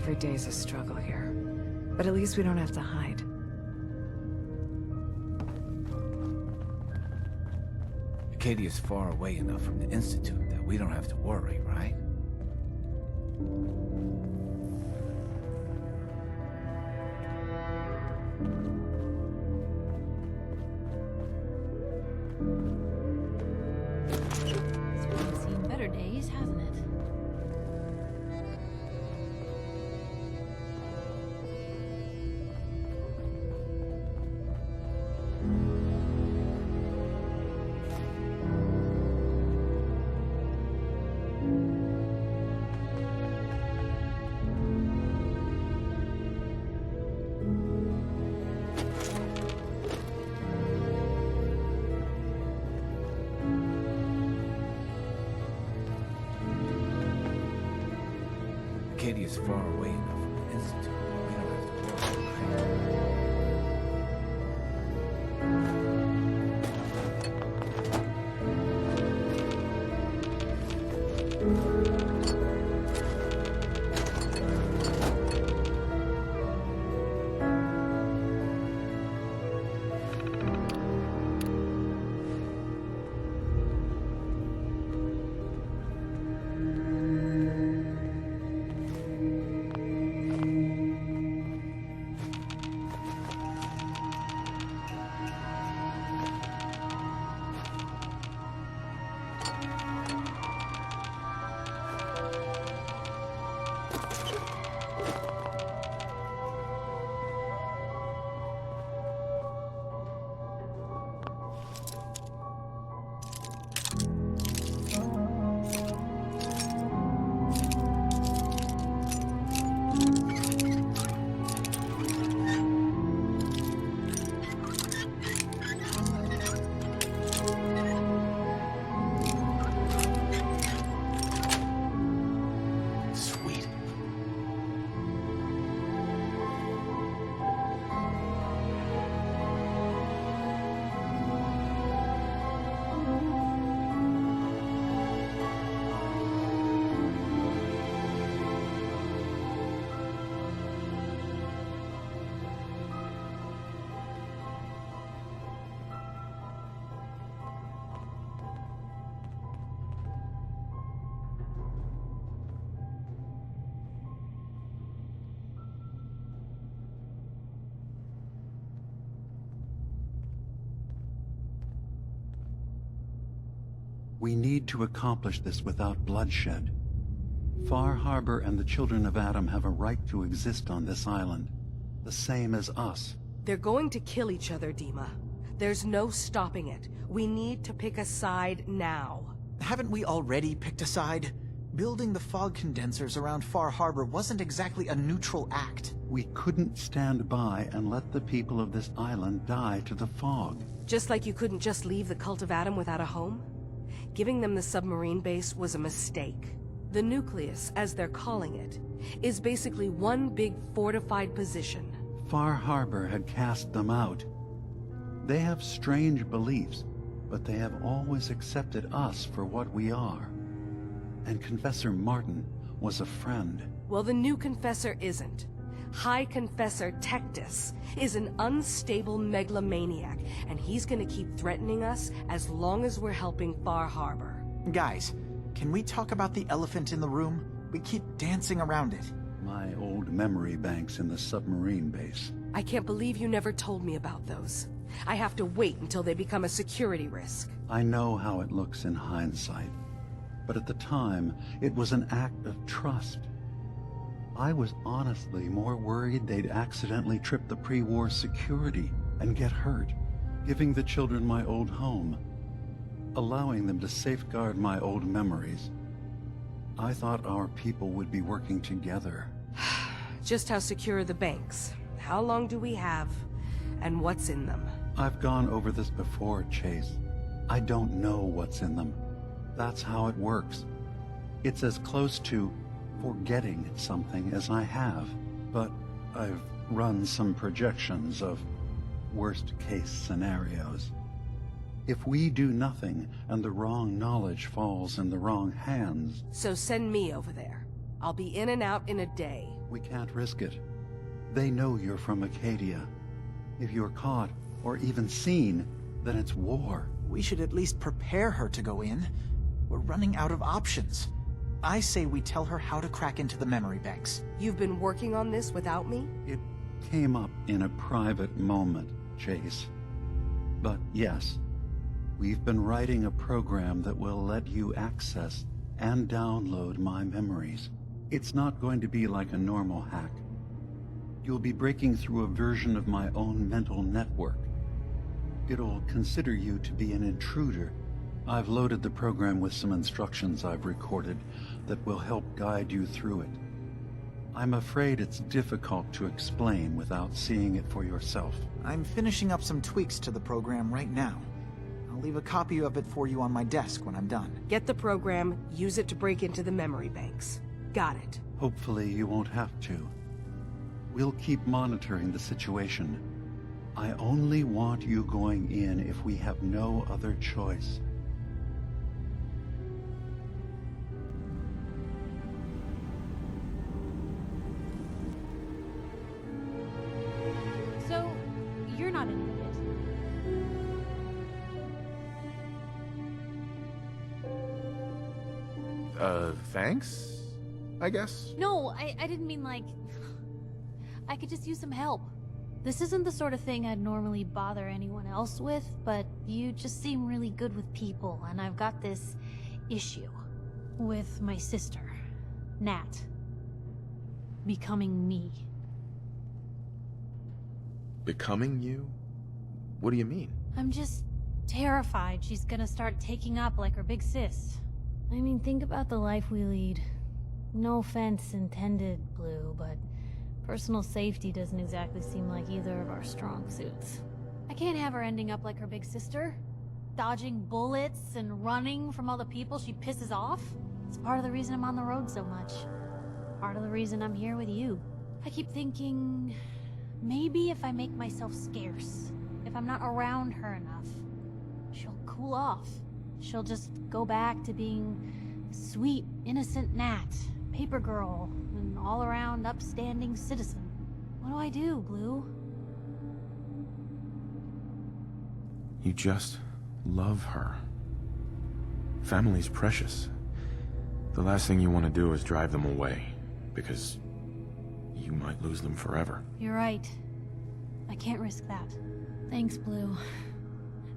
Every day's a struggle here. But at least we don't have to hide. Acadia's far away enough from the Institute that we don't have to worry, right? It's really seen better days, hasn't it? Acadia's far away enough from the Institute that we don't have to worry, right? We need to accomplish this without bloodshed. Far Harbor and the children of Adam have a right to exist on this island, the same as us. They're going to kill each other, Dima. There's no stopping it. We need to pick a side now. Haven't we already picked a side? Building the fog condensers around Far Harbor wasn't exactly a neutral act. We couldn't stand by and let the people of this island die to the fog. Just like you couldn't just leave the Cult of Adam without a home? Giving them the submarine base was a mistake. The nucleus, as they're calling it, is basically one big fortified position. Far Harbor had cast them out. They have strange beliefs, but they have always accepted us for what we are. And Confessor Martin was a friend. Well, the new Confessor isn't. High Confessor Tectus is an unstable megalomaniac, and he's gonna keep threatening us as long as we're helping Far Harbor. Guys, can we talk about the elephant in the room? We keep dancing around it. My old memory banks in the submarine base. I can't believe you never told me about those. I have to wait until they become a security risk. I know how it looks in hindsight, but at the time, it was an act of trust. I was honestly more worried they'd accidentally trip the pre-war security and get hurt, giving the children my old home, allowing them to safeguard my old memories. I thought our people would be working together. Just how secure are the banks? How long do we have? And what's in them? I've gone over this before, Chase. I don't know what's in them. That's how it works. It's as close to forgetting something as I have, but I've run some projections of worst-case scenarios. If we do nothing and the wrong knowledge falls in the wrong hands... So send me over there. I'll be in and out in a day. We can't risk it. They know you're from Acadia. If you're caught, or even seen, then it's war. We should at least prepare her to go in. We're running out of options. I say we tell her how to crack into the memory banks. You've been working on this without me? It came up in a private moment, Chase. But yes, we've been writing a program that will let you access and download my memories. It's not going to be like a normal hack. You'll be breaking through a version of my own mental network. It'll consider you to be an intruder. I've loaded the program with some instructions I've recorded that will help guide you through it. I'm afraid it's difficult to explain without seeing it for yourself. I'm finishing up some tweaks to the program right now. I'll leave a copy of it for you on my desk when I'm done. Get the program, use it to break into the memory banks. Got it. Hopefully you won't have to. We'll keep monitoring the situation. I only want you going in if we have no other choice. So, you're not in it. Thanks? I guess? No, I didn't mean like... I could just use some help. This isn't the sort of thing I'd normally bother anyone else with, but you just seem really good with people, and I've got this issue with my sister, Nat, becoming me. Becoming you? What do you mean? I'm just terrified she's gonna start taking up like her big sis. I mean, think about the life we lead. No offense intended, Blue, but personal safety doesn't exactly seem like either of our strong suits. I can't have her ending up like her big sister, dodging bullets and running from all the people she pisses off. It's part of the reason I'm on the road so much. Part of the reason I'm here with you. I keep thinking, maybe if I make myself scarce, if I'm not around her enough, she'll cool off. She'll just go back to being sweet, innocent Nat, paper girl, an all-around upstanding citizen. What do I do, Blue? You just love her. Family's precious. The last thing you want to do is drive them away, because you might lose them forever. You're right. I can't risk that. Thanks, Blue.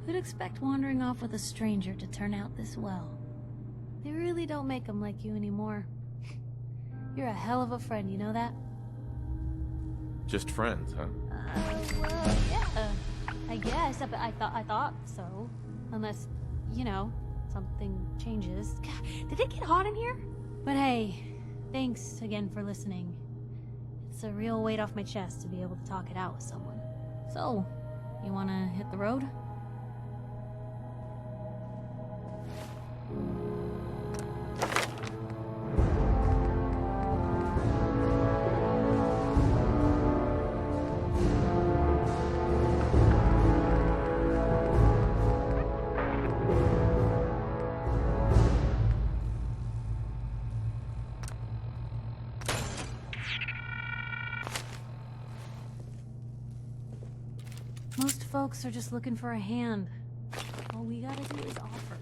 Who'd expect wandering off with a stranger to turn out this well? They really don't make them like you anymore. You're a hell of a friend, you know that? Just friends, huh? Well, yeah. I guess. I thought so. Unless, you know, something changes. God, did it get hot in here? But hey, thanks again for listening. It's a real weight off my chest to be able to talk it out with someone. So, you wanna hit the road? Most folks are just looking for a hand. All we gotta do is offer.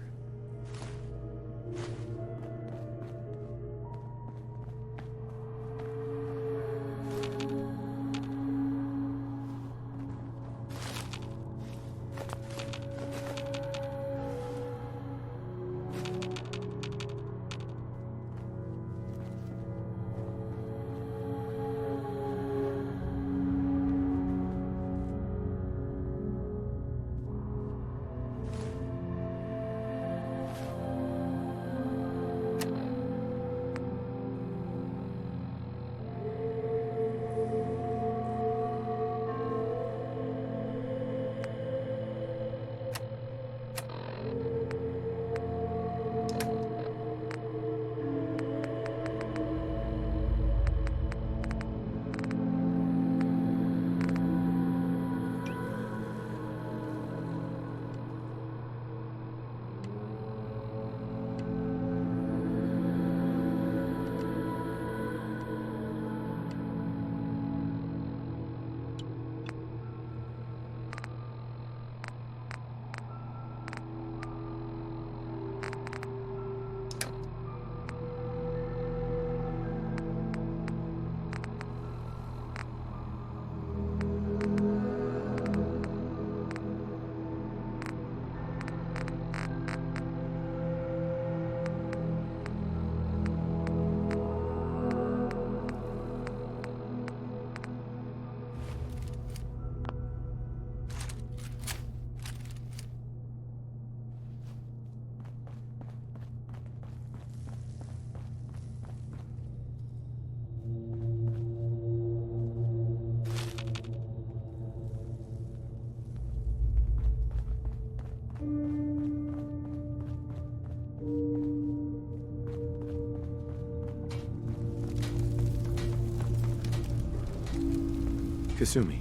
Kasumi.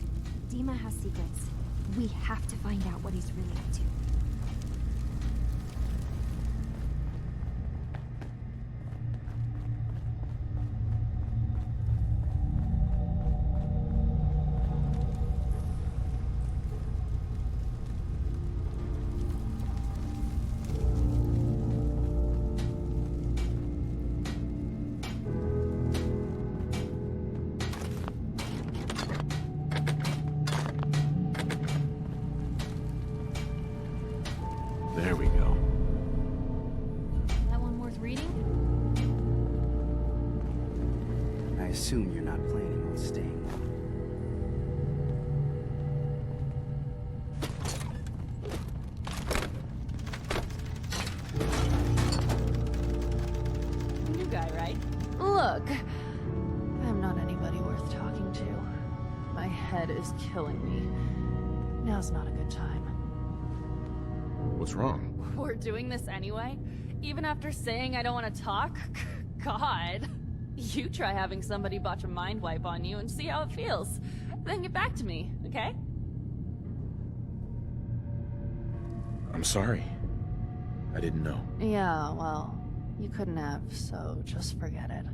Dima has secrets. We have to find out what he's really up to. There we go. That one worth reading? I assume you're not planning on staying. New guy, right? Look, I'm not anybody worth talking to. My head is killing me. Now's not a good time. What's wrong? We're doing this anyway? Even after saying I don't want to talk? God. You try having somebody botch a mind wipe on you and see how it feels. Then get back to me, okay? I'm sorry. I didn't know. Yeah, well, you couldn't have, so just forget it.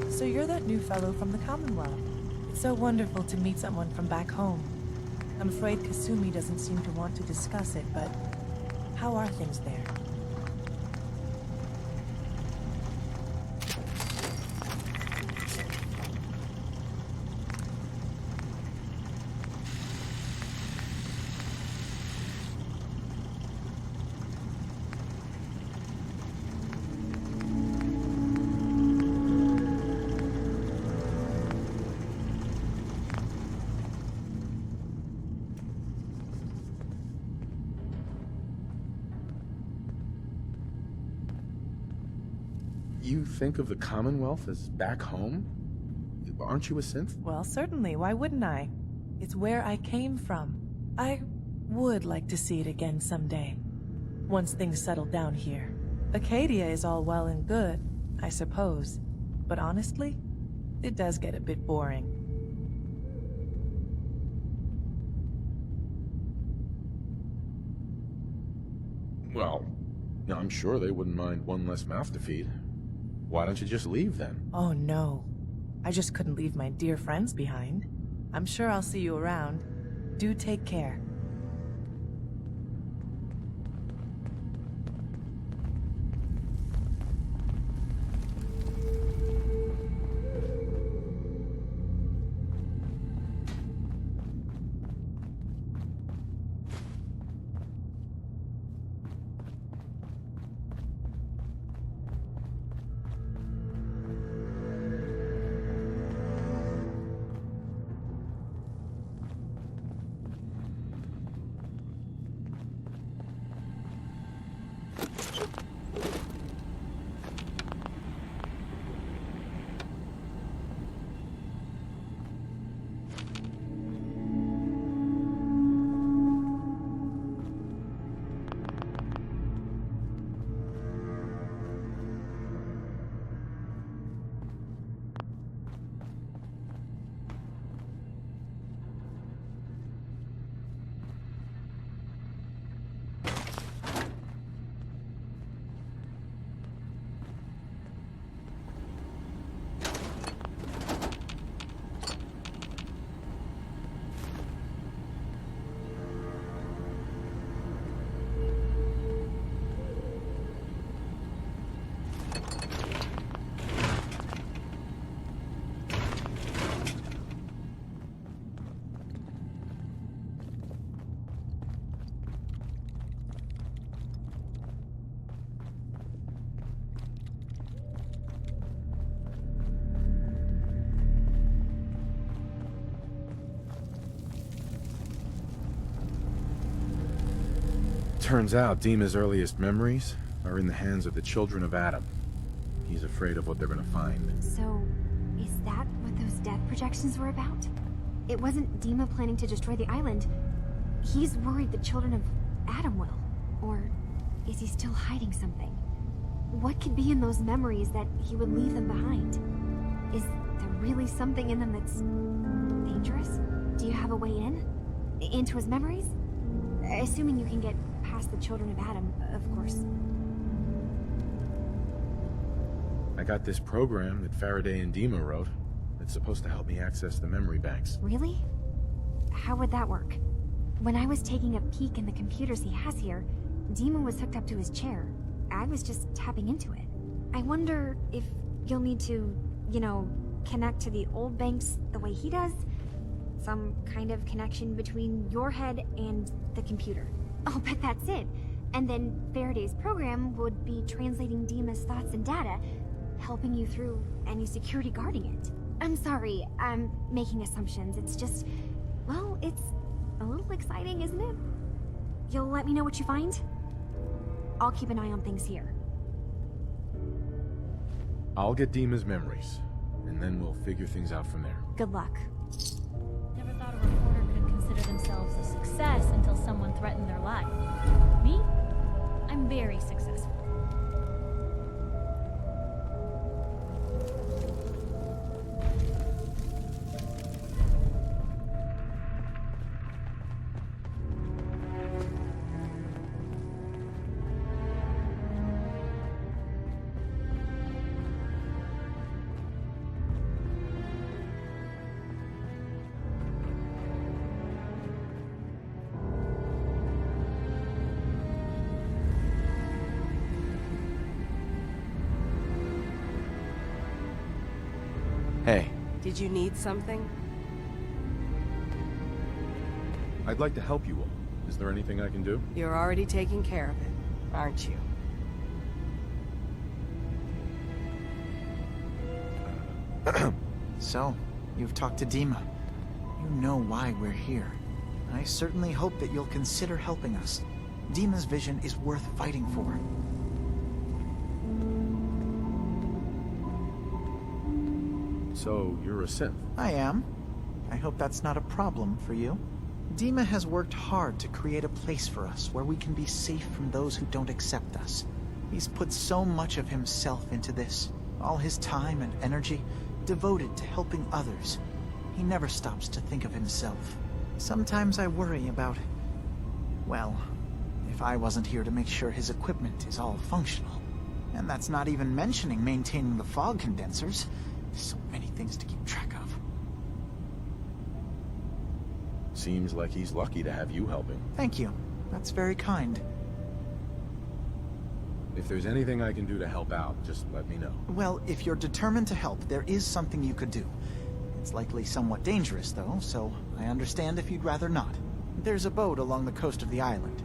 So you're that new fellow from the Commonwealth. It's so wonderful to meet someone from back home. I'm afraid Kasumi doesn't seem to want to discuss it, but how are things there? You think of the Commonwealth as back home? Aren't you a synth? Well, certainly. Why wouldn't I? It's where I came from. I would like to see it again someday. Once things settle down here. Acadia is all well and good, I suppose. But honestly, it does get a bit boring. Well, I'm sure they wouldn't mind one less mouth to feed. Why don't you just leave then? Oh no. I just couldn't leave my dear friends behind. I'm sure I'll see you around. Do take care. Turns out Dima's earliest memories are in the hands of the children of Adam. He's afraid of what they're gonna find. So, is that what those death projections were about? It wasn't Dima planning to destroy the island. He's worried the children of Adam will. Or is he still hiding something? What could be in those memories that he would leave them behind? Is there really something in them that's dangerous? Do you have a way in? Into his memories? Assuming you can get past the children of Adam, of course. I got this program that Faraday and Dima wrote. It's supposed to help me access the memory banks. Really? How would that work? When I was taking a peek in the computers he has here, Dima was hooked up to his chair. I was just tapping into it. I wonder if you'll need to, you know, connect to the old banks the way he does? Some kind of connection between your head and the computer. I'll bet that's it. And then Faraday's program would be translating Dima's thoughts and data, helping you through any security guarding it. I'm sorry, I'm making assumptions. It's just, well, it's a little exciting, isn't it? You'll let me know what you find? I'll keep an eye on things here. I'll get Dima's memories, and then we'll figure things out from there. Good luck. Never thought a reporter could consider themselves a success until someone threatened their life. Me? I'm very successful. Hey. Did you need something? I'd like to help you all. Is there anything I can do? You're already taking care of it, aren't you? So, you've talked to Dima. You know why we're here. I certainly hope that you'll consider helping us. Dima's vision is worth fighting for. So, you're a synth? I am. I hope that's not a problem for you. Dima has worked hard to create a place for us where we can be safe from those who don't accept us. He's put so much of himself into this, all his time and energy devoted to helping others. He never stops to think of himself. Sometimes I worry about, well, if I wasn't here to make sure his equipment is all functional. And that's not even mentioning maintaining the fog condensers. So many things to keep track of. Seems like he's lucky to have you helping. Thank you. That's very kind. If there's anything I can do to help out, just let me know. Well, if you're determined to help, there is something you could do. It's likely somewhat dangerous, though, so I understand if you'd rather not. There's a boat along the coast of the island.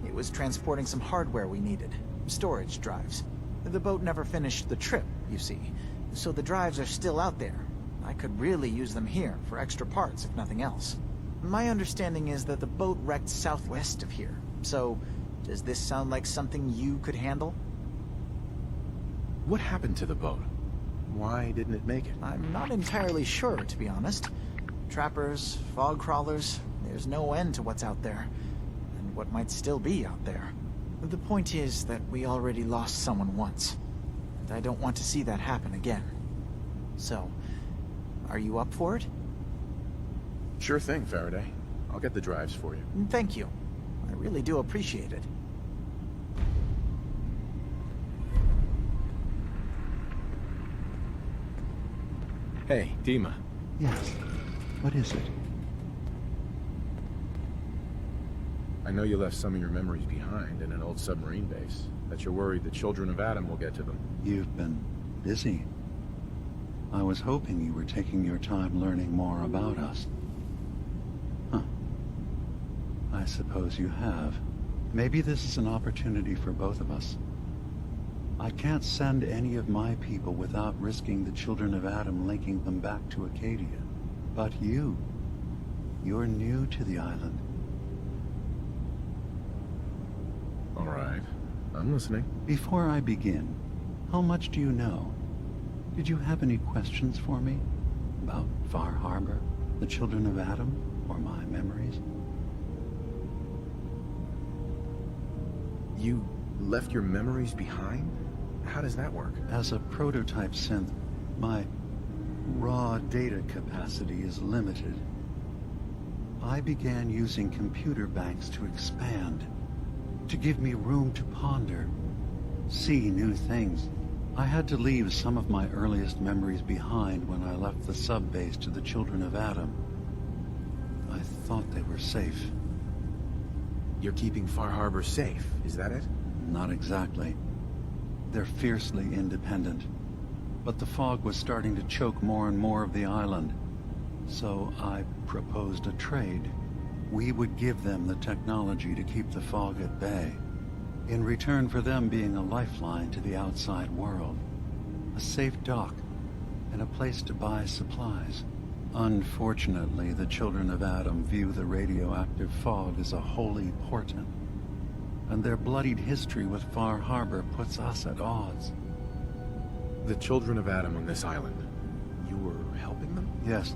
It was transporting some hardware we needed. Storage drives. The boat never finished the trip, you see. So the drives are still out there. I could really use them here for extra parts, if nothing else. My understanding is that the boat wrecked southwest of here. So, does this sound like something you could handle? What happened to the boat? Why didn't it make it? I'm not entirely sure, to be honest. Trappers, fog crawlers, there's no end to what's out there. And what might still be out there. The point is that we already lost someone once. And I don't want to see that happen again. So, are you up for it? Sure thing, Faraday. I'll get the drives for you. Thank you. I really do appreciate it. Hey, Dima. Yes. What is it? I know you left some of your memories behind in an old submarine base. That you're worried the children of Adam will get to them. You've been busy. I was hoping you were taking your time learning more about us. Huh. I suppose you have. Maybe this is an opportunity for both of us. I can't send any of my people without risking the children of Adam linking them back to Acadia. But you're new to the island. All right. I'm listening. Before I begin, how much do you know? Did you have any questions for me? About Far Harbor, the children of Adam, or my memories? You left your memories behind? How does that work? As a prototype synth, my raw data capacity is limited. I began using computer banks to expand, to give me room to ponder, see new things. I had to leave some of my earliest memories behind when I left the sub-base to the children of Adam. I thought they were safe. You're keeping Far Harbor safe, is that it? Not exactly. They're fiercely independent. But the fog was starting to choke more and more of the island. So I proposed a trade. We would give them the technology to keep the fog at bay, in return for them being a lifeline to the outside world, a safe dock, and a place to buy supplies. Unfortunately, the children of Adam view the radioactive fog as a holy portent, and their bloodied history with Far Harbor puts us at odds. The children of Adam on this island, you were helping them? Yes.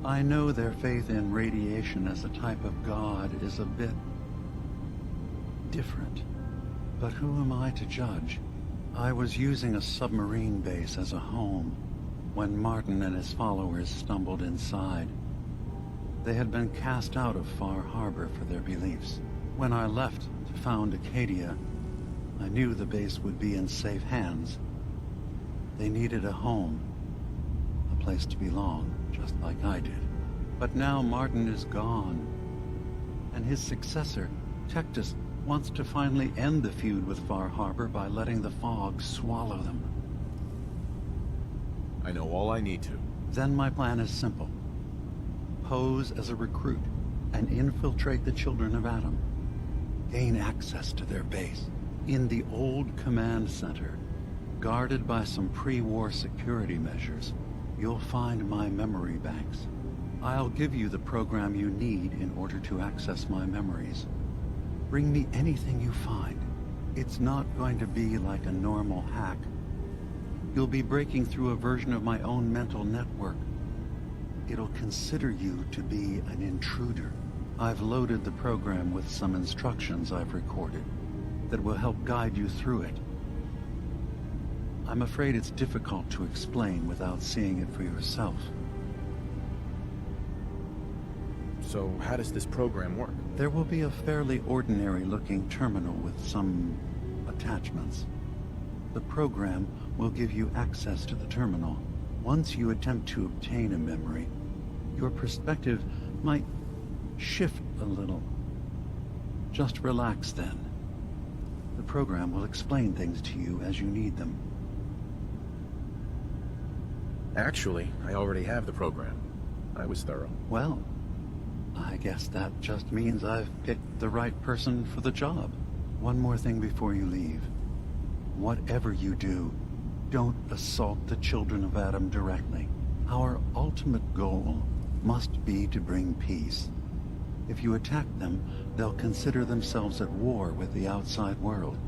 I know their faith in radiation as a type of god is a bit different. But who am I to judge? I was using a submarine base as a home when Martin and his followers stumbled inside. They had been cast out of Far Harbor for their beliefs. When I left to found Acadia, I knew the base would be in safe hands. They needed a home, a place to belong, just like I did. But now Martin is gone, and his successor, Tectus, wants to finally end the feud with Far Harbor by letting the fog swallow them. I know all I need to. Then my plan is simple. Pose as a recruit and infiltrate the children of Adam. Gain access to their base. In the old command center, guarded by some pre-war security measures, you'll find my memory banks. I'll give you the program you need in order to access my memories. Bring me anything you find. It's not going to be like a normal hack. You'll be breaking through a version of my own mental network. It'll consider you to be an intruder. I've loaded the program with some instructions I've recorded that will help guide you through it. I'm afraid it's difficult to explain without seeing it for yourself. So how does this program work? There will be a fairly ordinary-looking terminal with some attachments. The program will give you access to the terminal. Once you attempt to obtain a memory, your perspective might shift a little. Just relax then. The program will explain things to you as you need them. Actually, I already have the program. I was thorough. Well, I guess that just means I've picked the right person for the job. One more thing before you leave. Whatever you do, don't assault the children of Adam directly. Our ultimate goal must be to bring peace. If you attack them, they'll consider themselves at war with the outside world.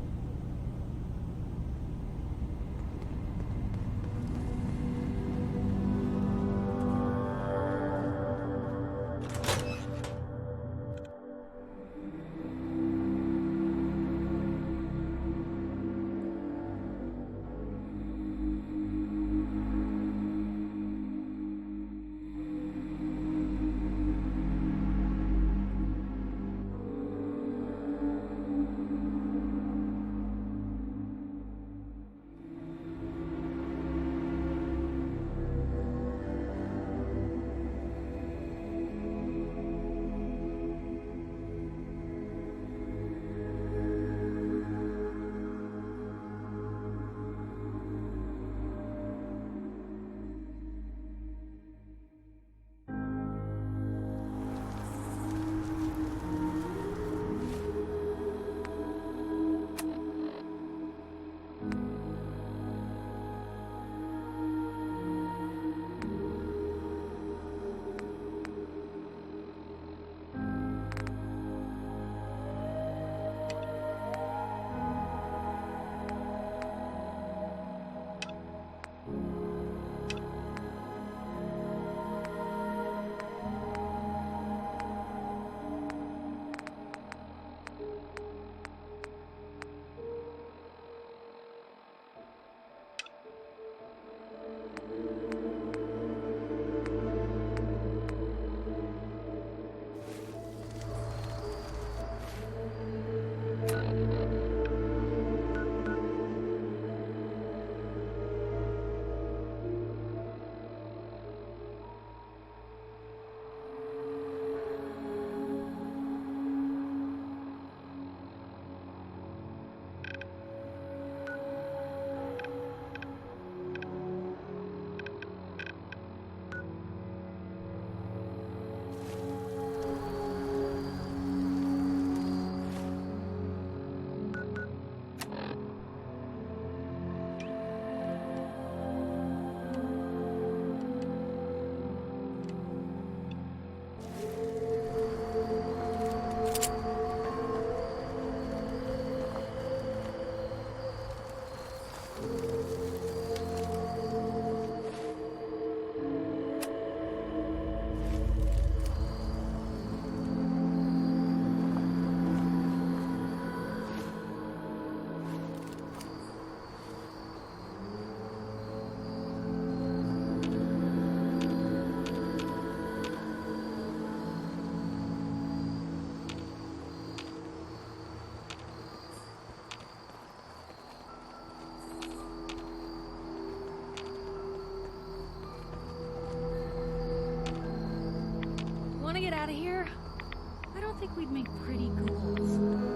want to get out of here? I don't think we'd make pretty ghouls.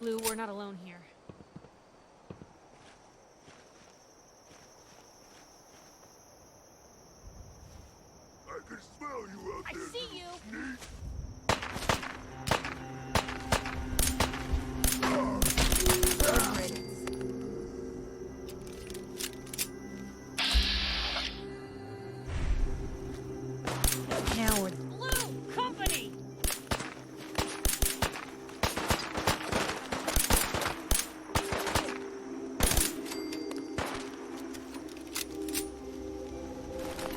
Blue, we're not alone here. I can smell you out there. I see you! Now we're Blue Company!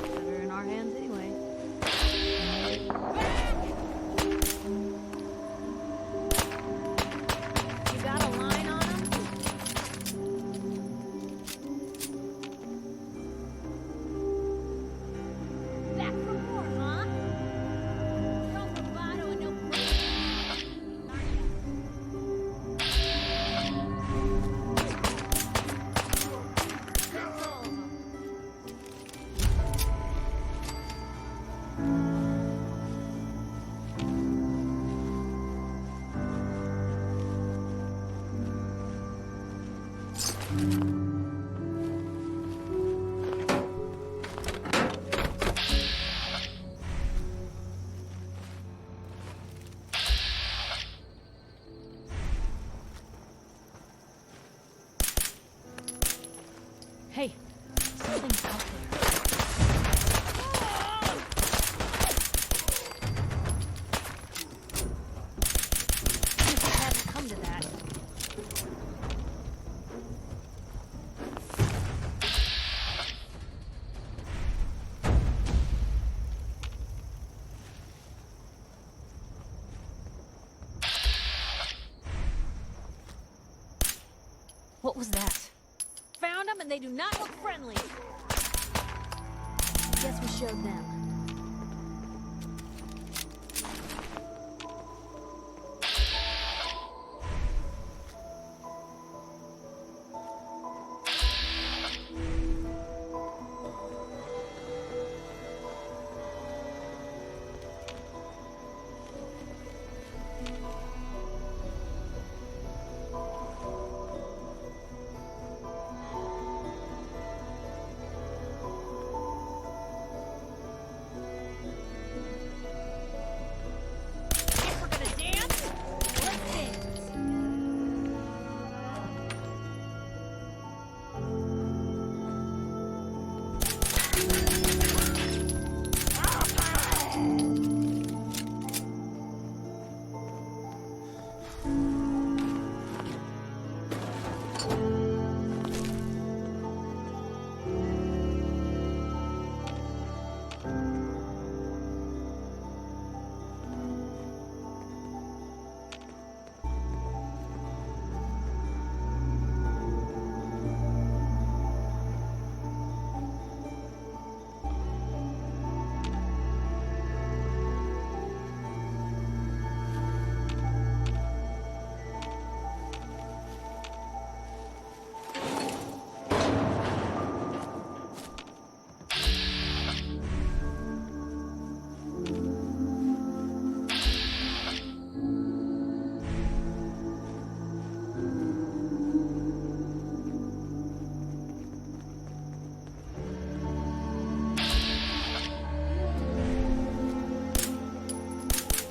Better in our hands anyway. You got a line on him? Back for more, huh? No bravado and no Hey, something's out there. If it hadn't come to that. What was that? Found them and they do not look friendly. Guess we showed them.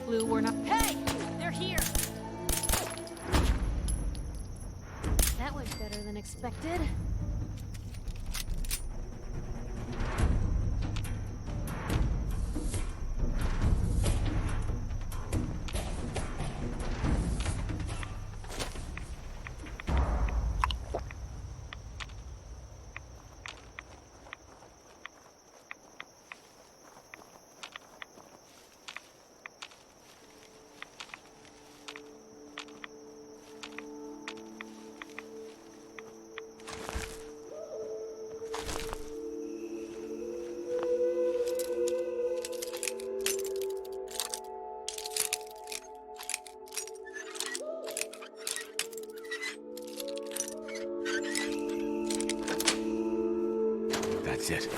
Blue, we're not. Hey! They're here! That went better than expected. That's it.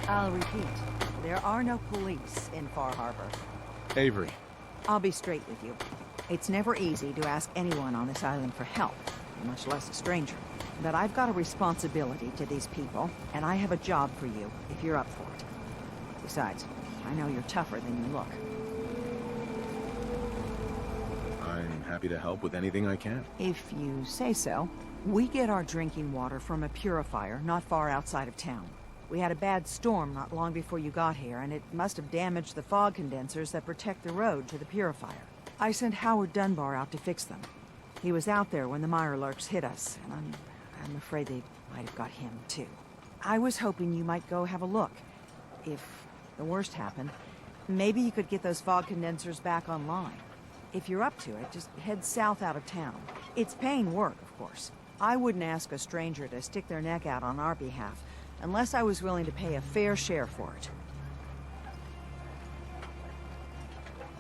I'll repeat. There are no police in Far Harbor. Avery. I'll be straight with you. It's never easy to ask anyone on this island for help, much less a stranger. But I've got a responsibility to these people, and I have a job for you, if you're up for it. Besides, I know you're tougher than you look. I'm happy to help with anything I can. If you say so. We get our drinking water from a purifier not far outside of town. We had a bad storm not long before you got here, and it must have damaged the fog condensers that protect the road to the purifier. I sent Howard Dunbar out to fix them. He was out there when the Mirelurks hit us, and I'm afraid they might have got him, too. I was hoping you might go have a look. If the worst happened, maybe you could get those fog condensers back online. If you're up to it, just head south out of town. It's paying work, of course. I wouldn't ask a stranger to stick their neck out on our behalf, unless I was willing to pay a fair share for it.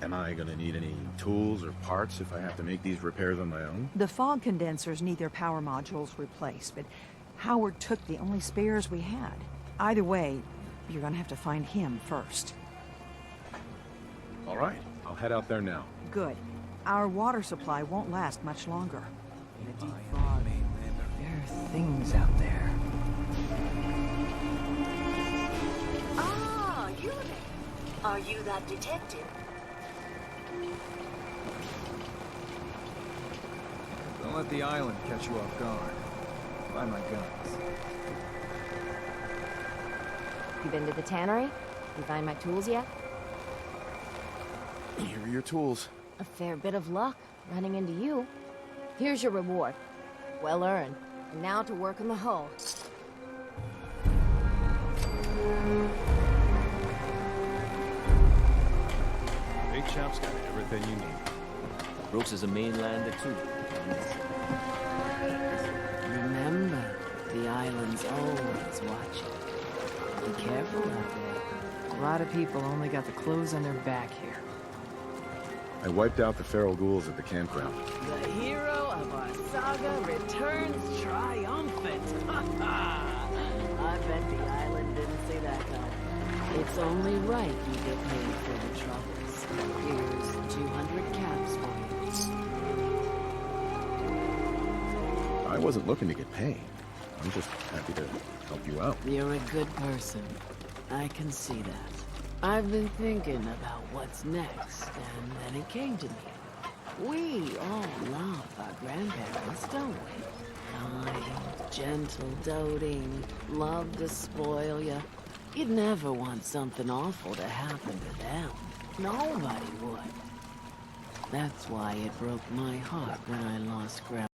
Am I gonna need any tools or parts if I have to make these repairs on my own? The fog condensers need their power modules replaced, but Howard took the only spares we had. Either way, you're gonna have to find him first. All right, I'll head out there now. Good. Our water supply won't last much longer. In a deep fog, there are things out there. Ah, you there. Are you that detective? Don't let the island catch you off guard. Find my guns. You been to the tannery? You find my tools yet? Here are your tools. A fair bit of luck running into you. Here's your reward. Well earned. And now to work on the hull. Big Shop's got everything you need. Brooks is a mainlander too. Remember, the island's always watching. Be careful out there. A lot of people only got the clothes on their back here. I wiped out the feral ghouls at the campground. The hero of our saga returns triumphant. I bet the island didn't see that coming. It's only right you get paid for the troubles. Here's 200 caps for you. I wasn't looking to get paid. I'm just happy to help you out. You're a good person. I can see that. I've been thinking about what's next, and then it came to me. We all love our grandparents, don't we? Kind, gentle, doting, love to spoil you. You'd never want something awful to happen to them. Nobody would. That's why it broke my heart when I lost Grandma.